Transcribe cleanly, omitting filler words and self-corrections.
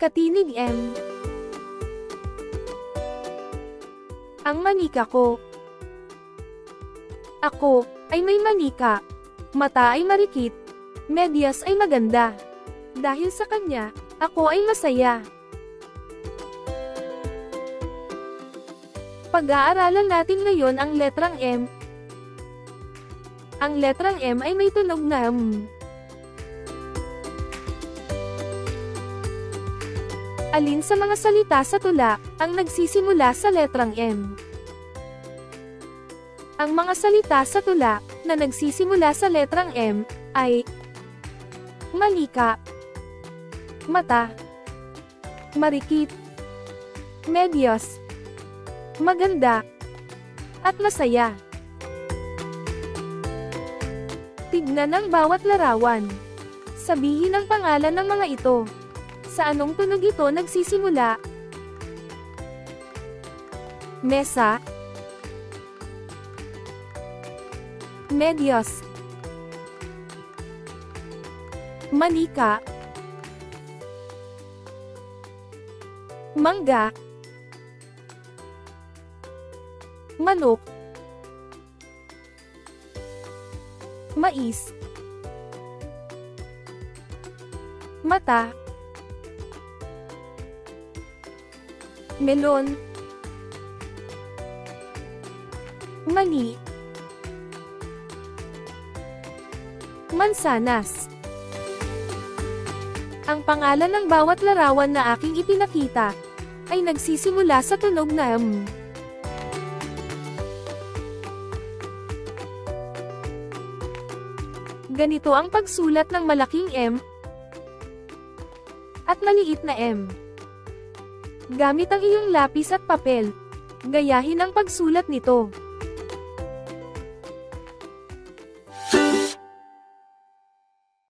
Katinig M. Ang manika ko. Ako ay may manika. Mata ay marikit. Medyas ay maganda. Dahil sa kanya, ako ay masaya. Pag-aaralan natin ngayon ang letrang M. Ang letrang M ay may tunog na M. Alin sa mga salita sa tula ang nagsisimula sa letrang M? Ang mga salita sa tula na nagsisimula sa letrang M ay manika, mata, marikit, medyos, maganda, at masaya. Tignan ang bawat larawan. Sabihin ang pangalan ng mga ito. Sa anong tunog ito nagsisimula? Mesa, medyos, manika, mangga, manok, mais, mata, melon, mani, mansanas. Ang pangalan ng bawat larawan na aking ipinakita ay nagsisimula sa tunog na M. Ganito ang pagsulat ng malaking M at maliit na M. Gamit ang iyong lapis at papel, gayahin ang pagsulat nito.